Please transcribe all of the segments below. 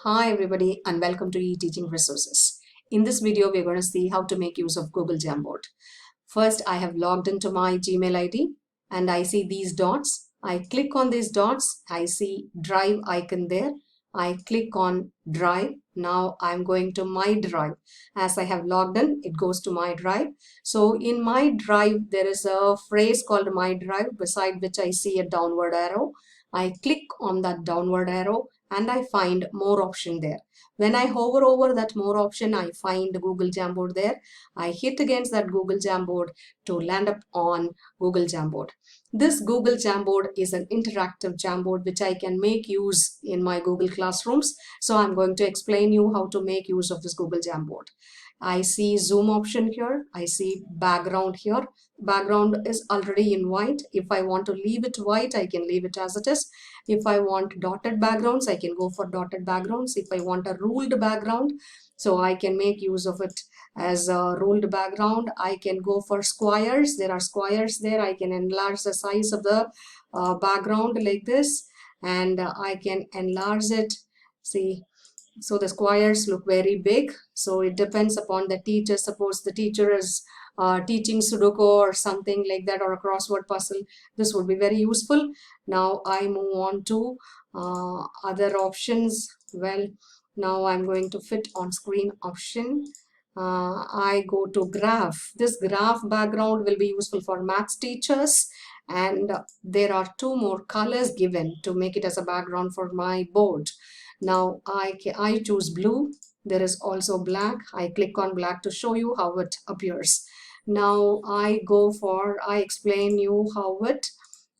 Hi everybody and welcome to e-teaching resources. In this video we're going to see how to make use of Google Jamboard. First I have logged into my Gmail ID and I see these dots. I click on these dots. I see drive icon there. I click on drive. Now I'm going to my drive. As I have logged in, it goes to my drive. So in my drive there is a phrase called my drive, beside which I see a downward arrow. I click on that downward arrow and I find more option there. When I hover over that more option, I find Google Jamboard there. I hit against that Google Jamboard to land up on Google Jamboard. This Google Jamboard is an interactive Jamboard which I can make use in my Google Classrooms. So I'm going to explain you how to make use of this Google Jamboard. I see zoom option here. I see background here. Background is already in white. If I want to leave it white, I can leave it as it is. If I want dotted backgrounds, I can go for dotted backgrounds. If I want a ruled background, so I can make use of it as a ruled background. I can go for squares. There are squares there. I can enlarge the size of the background like this, and I can enlarge it. See, so the squares look very big. So it depends upon the teacher. Suppose the teacher is teaching Sudoku or something like that, or a crossword puzzle, this would be very useful. Now I move on to other options. Well, now I'm going to fit on screen option. I go to graph. This graph background will be useful for maths teachers, and there are two more colors given to make it as a background for my board. Now I choose blue. There is also black. I click on black to show you how it appears. Now I explain you how it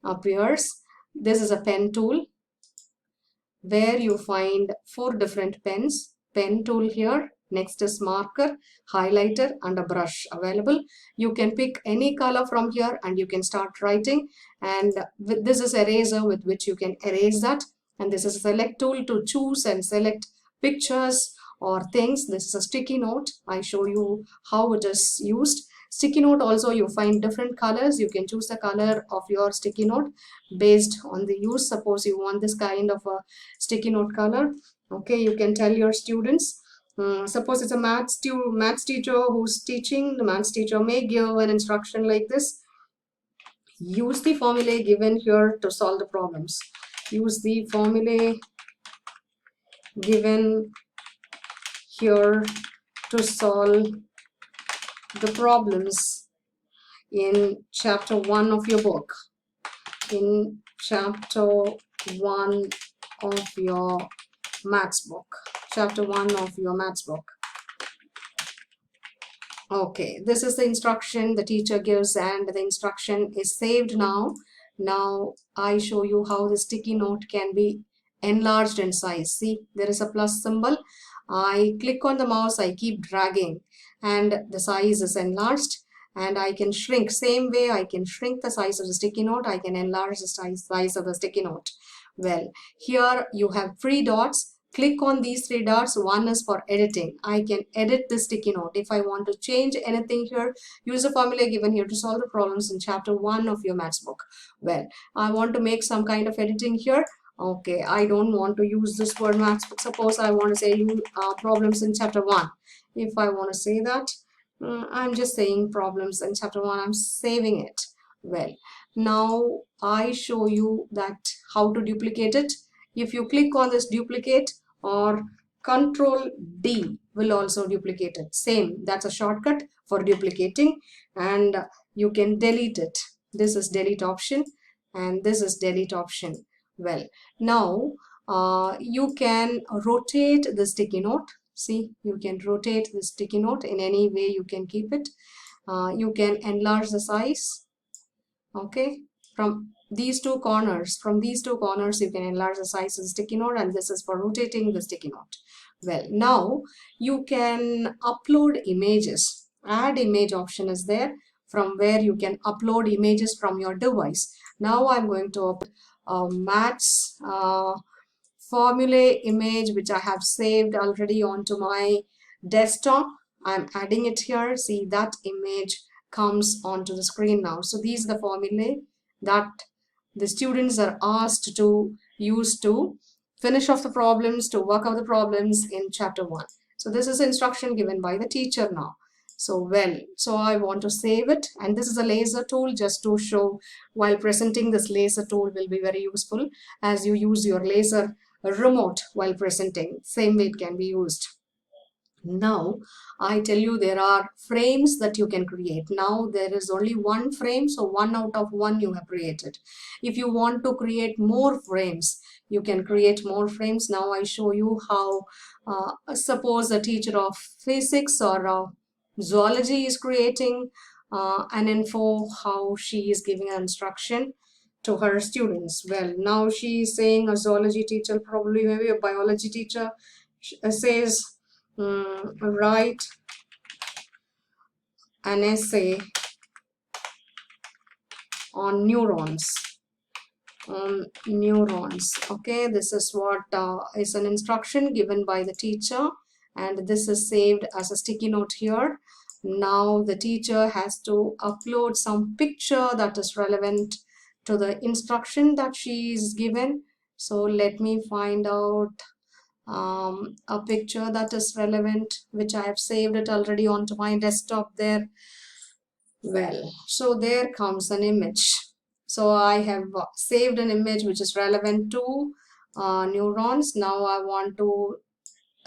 appears. This is a pen tool where you find 4 different pens. Pen tool here. Next is marker, highlighter and a brush available. You can pick any color from here and you can start writing. And this is eraser with which you can erase that. And this is a select tool to choose and select pictures or things. This is a sticky note. I show you how it is used. Sticky note also, you find different colors. You can choose the color of your sticky note based on the use. Suppose you want this kind of a sticky note color. Okay, you can tell your students. Suppose it's a maths teacher who's teaching. The maths teacher may give an instruction like this. Use the formulae given here to solve the problems. Use the formulae given here to solve the problems in chapter 1 of your book. In chapter 1 of your maths book. Chapter 1 of your maths book. Okay, this is the instruction the teacher gives and the instruction is saved now. Now I show you how the sticky note can be enlarged in size. See, there is a plus symbol. I click on the mouse, I keep dragging and the size is enlarged, and I can shrink. Same way I can shrink the size of the sticky note, I can enlarge the size of the sticky note. Well, here you have 3 dots. Click on these 3 dots. One is for editing. I can edit the sticky note. If I want to change anything here, use the formula given here to solve the problems in chapter 1 of your maths book. Well, I want to make some kind of editing here. Okay, I don't want to use this word maths book. Suppose I want to say problems in chapter 1. If I want to say that, I'm just saying problems in chapter 1. I'm saving it. Well, now I show you that how to duplicate it. If you click on this duplicate, or Control D will also duplicate it. Same, that's a shortcut for duplicating, and you can delete it. This is delete option and this is delete option. Well, now you can rotate the sticky note. See, you can rotate the sticky note in any way you can keep it. You can enlarge the size. Okay, from these two corners you can enlarge the size of the sticky note, and this is for rotating the sticky note. Well, now you can upload images. Add image option is there, from where you can upload images from your device. Now I'm going to open a maths formulae image which I have saved already onto my desktop. I'm adding it here. See, that image comes onto the screen now. So these are the formulae that the students are asked to use to finish off the problems, to work out the problems in chapter 1. So this is instruction given by the teacher now. So I want to save it, and this is a laser tool just to show. While presenting, this laser tool will be very useful as you use your laser remote while presenting. Same way it can be used. Now I tell you there are frames that you can create. Now there is only one frame, so 1 out of 1 you have created. If you want to create more frames, you can create more frames. Now I show you how, suppose a teacher of physics or zoology is creating an info, how she is giving an instruction to her students. Well, now she is saying a zoology teacher, probably maybe a biology teacher, says, write an essay on neurons. Okay, this is what is an instruction given by the teacher, and this is saved as a sticky note here. Now the teacher has to upload some picture that is relevant to the instruction that she is given. So let me find out a picture that is relevant, which I have saved it already onto my desktop there. Well, so there comes an image. So I have saved an image which is relevant to neurons. Now I want to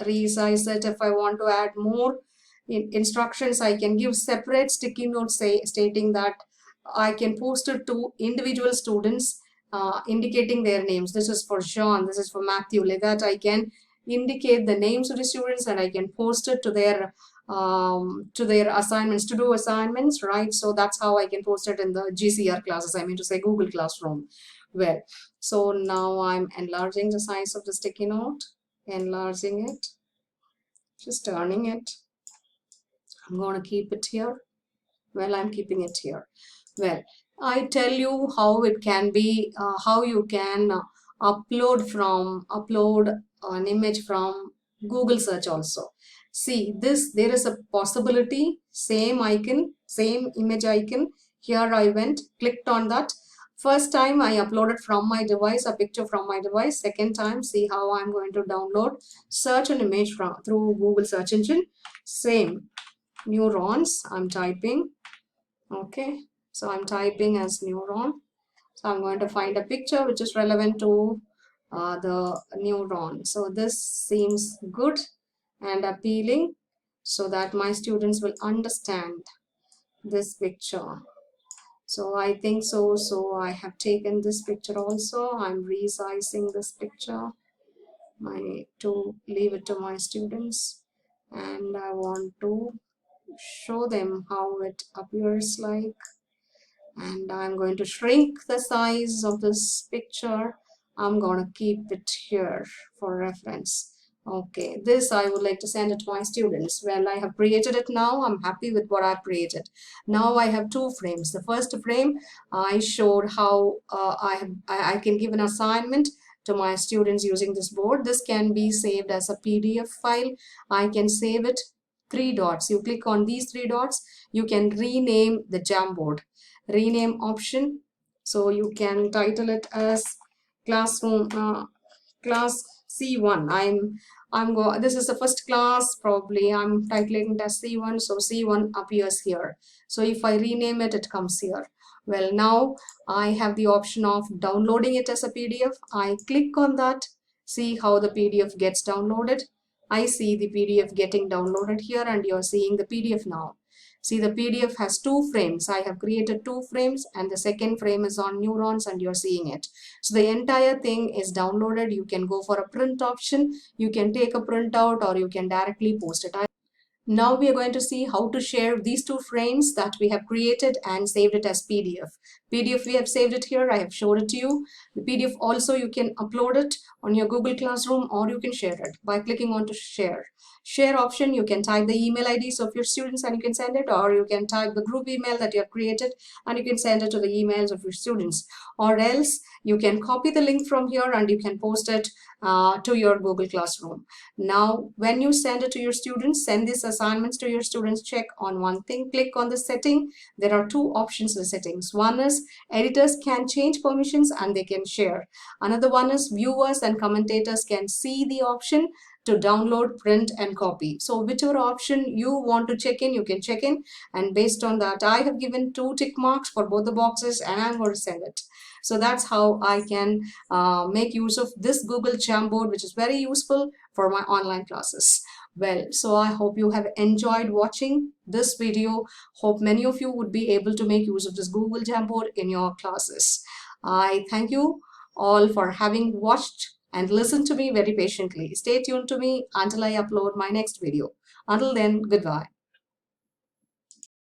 resize it. If I want to add more instructions, I can give separate sticky notes stating that I can post it to individual students, indicating their names. This is for John, this is for Matthew. Like that I can indicate the names of the students, and I can post it to their assignments, to do assignments, right? So that's how I can post it in the GCR classes, I mean to say Google Classroom. Well, so now I'm enlarging the size of the sticky note, enlarging it, just turning it. I'm going to keep it here. Well, I'm keeping it here. Well, I tell you how it can be, how you can upload an image from Google search also. See this, there is a possibility, same icon, same image icon. Here I went, clicked on that. First time I uploaded from my device, a picture from my device. Second time, see how I'm going to download, search an image through Google search engine. Same, neurons, I'm typing. Okay, so I'm typing as neuron. So I'm going to find a picture which is relevant to the neuron. So this seems good and appealing, so that my students will understand this picture. So I think so. So I have taken this picture also. I'm resizing this picture to leave it to my students, and I want to show them how it appears like. And I'm going to shrink the size of this picture. I'm going to keep it here for reference. Okay, this I would like to send it to my students. Well, I have created it now. I'm happy with what I've created. Now I have 2 frames. The first frame, I showed how I can give an assignment to my students using this board. This can be saved as a PDF file. I can save it 3 dots. You click on these 3 dots. You can rename the Jamboard. Rename option. So you can title it as classroom class C1. This is the first class, probably I'm titling it as C1, so C1 appears here. So if I rename it, it comes here. Well, now I have the option of downloading it as a PDF. I click on that, see how the PDF gets downloaded. I see the PDF getting downloaded here, and you're seeing the PDF now. See, the PDF has 2 frames. I have created 2 frames, and the second frame is on neurons, and you're seeing it. So the entire thing is downloaded. You can go for a print option. You can take a printout, or you can directly post it. Now we are going to see how to share these 2 frames that we have created and saved it as PDF. PDF, we have saved it here. I have showed it to you. The PDF also, you can upload it on your Google Classroom, or you can share it by clicking on to share. Share option, you can type the email IDs of your students and you can send it, or you can type the group email that you have created and you can send it to the emails of your students. Or else you can copy the link from here and you can post it to your Google Classroom. Now, when you send it to your students, send these assignments to your students, check on one thing, click on the setting. There are 2 options in the settings. One is is editors can change permissions and they can share. Another one is viewers and commentators can see the option to download, print, and copy. So whichever option you want to check in, you can check in. And based on that, I have given 2 tick marks for both the boxes and I'm going to send it. So that's how I can make use of this Google Jamboard, which is very useful for my online classes. Well, so I hope you have enjoyed watching this video. Hope many of you would be able to make use of this Google Jamboard in your classes. I thank you all for having watched and listened to me very patiently. Stay tuned to me until I upload my next video. Until then, goodbye.